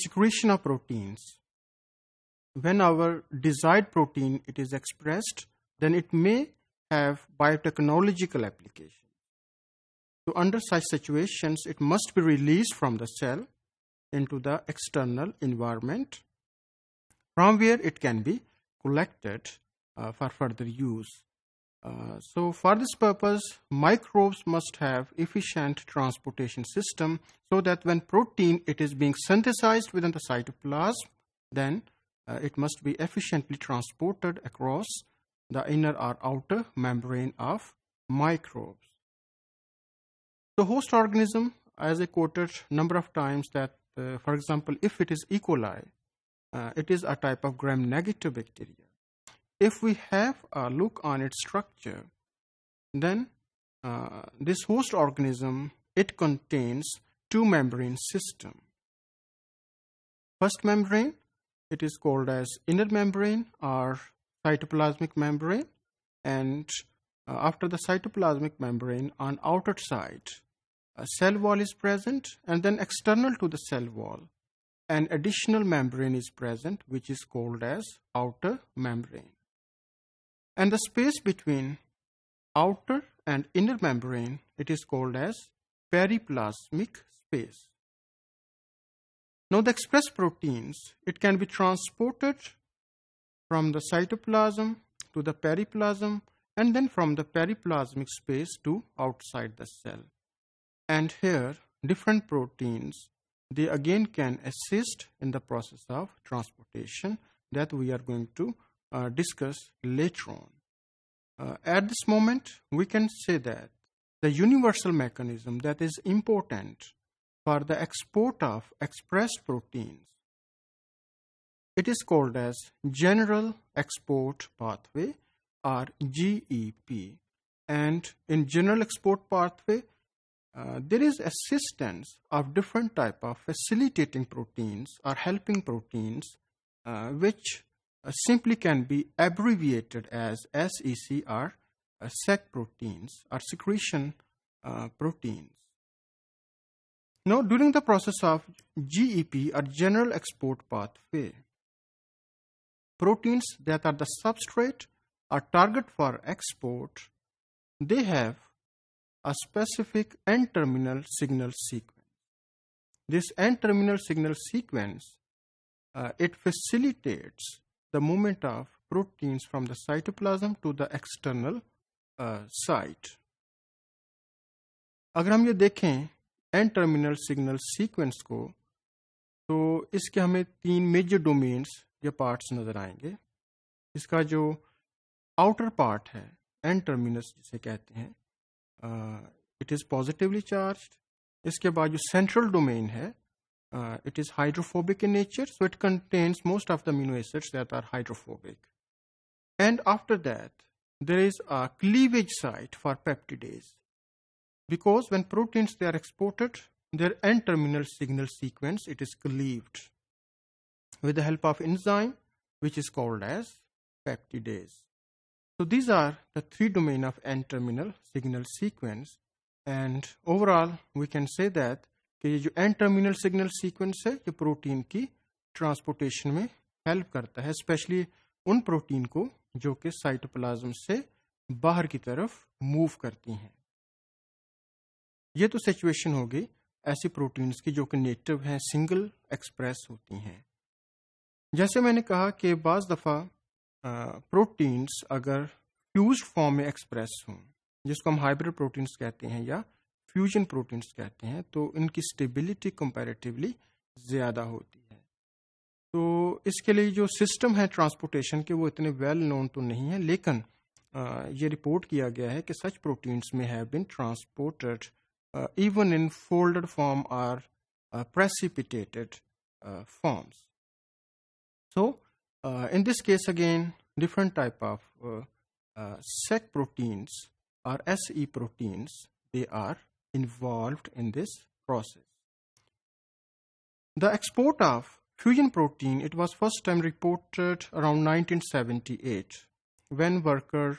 secretion of proteins. When our desired protein it is expressed, then it may have biotechnological application. So under such situations, it must be released from the cell into the external environment, from where it can be collected for further use. So for this purpose, microbes must have efficient transportation system so that when protein it is being synthesized within the cytoplasm, then it must be efficiently transported across the inner or outer membrane of microbes. The host organism, as I quoted number of times that, for example, if it is E. coli, it is a type of gram-negative bacteria. If we have a look on its structure, then this host organism, it contains two membrane system. First membrane, it is called as inner membrane or cytoplasmic membrane, and after the cytoplasmic membrane on outer side, a cell wall is present, and then external to the cell wall, an additional membrane is present which is called as outer membrane. And the space between outer and inner membrane, it is called as periplasmic space. Now the expressed proteins, it can be transported from the cytoplasm to the periplasm, and then from the periplasmic space to outside the cell. And here different proteins, they again can assist in the process of transportation that we are going to discuss later on. At this moment, we can say that the universal mechanism that is important for the export of expressed proteins, it is called as General Export Pathway or GEP. And in General Export Pathway, there is assistance of different type of facilitating proteins or helping proteins, which simply can be abbreviated as SEC or SEC proteins or secretion proteins. Now, during the process of GEP or General Export Pathway, proteins that are the substrate or target for export, they have a specific N-terminal signal sequence. This N-terminal signal sequence, it facilitates the movement of proteins from the cytoplasm to the external site. अगर हम ये देखें N-terminal signal sequence को, तो इसके हमें तीन major domains या पार्ट्स नजर आएंगे. इसका जो आउटर पार्ट है, N-terminus जिसे कहते हैं, it is positively charged. इसके बाद जो central domain है, it is hydrophobic in nature, so it contains most of the amino acids that are hydrophobic. And after that, there is a cleavage site for peptidase, because when proteins they are exported, their N-terminal signal sequence it is cleaved with the help of enzyme which is called as peptidase. So these are the three domain of N-terminal signal sequence, and overall we can say that कि ये जो N-terminal signal sequence है, ये protein की transportation में help करता है, specially उन प्रोटीन को जो कि साइटोप्लाज्म से बाहर की तरफ मूव करती हैं. ये तो सिचुएशन हो गई ऐसी प्रोटीन्स की जो कि नेटिव हैं, सिंगल एक्सप्रेस होती हैं. जैसे मैंने कहा कि बाज़ दफ़ा प्रोटीन्स अगर फ्यूज्ड फॉर्म में एक्सप्रेस हों, जिसको हम हाइब्रिड प्रोटीन्स कहते हैं या फ्यूजन प्रोटीन्स कहते हैं, तो इनकी स्टेबिलिटी कंपैरेटिवली ज़्यादा होती है. तो इसके लिए जो सिस्टम है ट्रांसपोर्टेशन के, वो इतने वेल नोन तो नहीं है, लेकिन ये रिपोर्ट किया गया है कि such proteins may have been transported even in folded form or precipitated forms. So, in this case again, different type of SEC proteins or SE proteins, they are involved in this process. The export of fusion protein, it was first time reported around 1978 when workers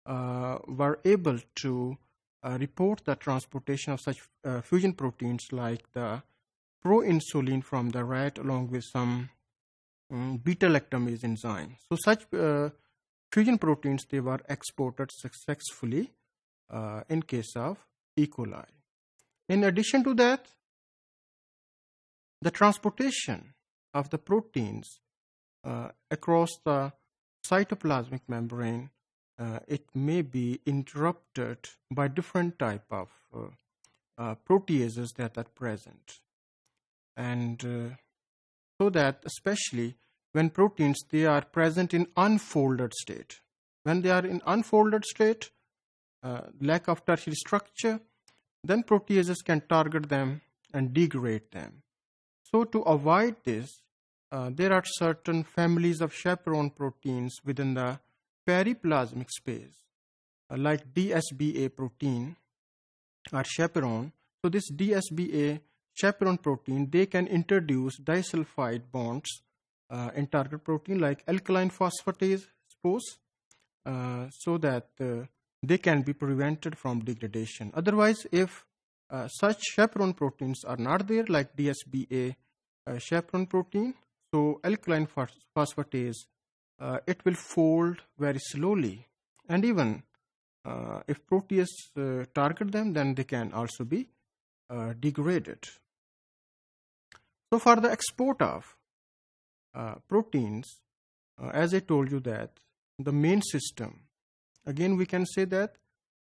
were able to report the transportation of such fusion proteins like the proinsulin from the rat along with some beta-lactamase enzyme. So such fusion proteins, they were exported successfully in case of E. coli. In addition to that, the transportation of the proteins across the cytoplasmic membrane, it may be interrupted by different type of proteases that are present. And so that especially when proteins, they are present in unfolded state. When they are in unfolded state, lack of tertiary structure, then proteases can target them and degrade them. So to avoid this, there are certain families of chaperone proteins within the periplasmic space, like DSBA protein or chaperone. So this DSBA chaperone protein, they can introduce disulfide bonds in target protein like alkaline phosphatase, suppose, so that they can be prevented from degradation. Otherwise, if such chaperone proteins are not there, like DSBA chaperone protein, so alkaline phosphatase, it will fold very slowly, and even if protease target them, then they can also be degraded. So for the export of proteins, as I told you that the main system, again we can say that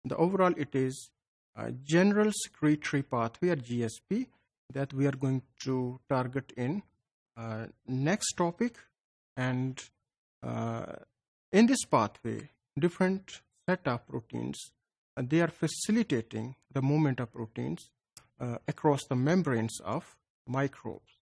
the overall it is a general secretory pathway or GSP that we are going to target in next topic. And in this pathway, different set of proteins, they are facilitating the movement of proteins across the membranes of microbes.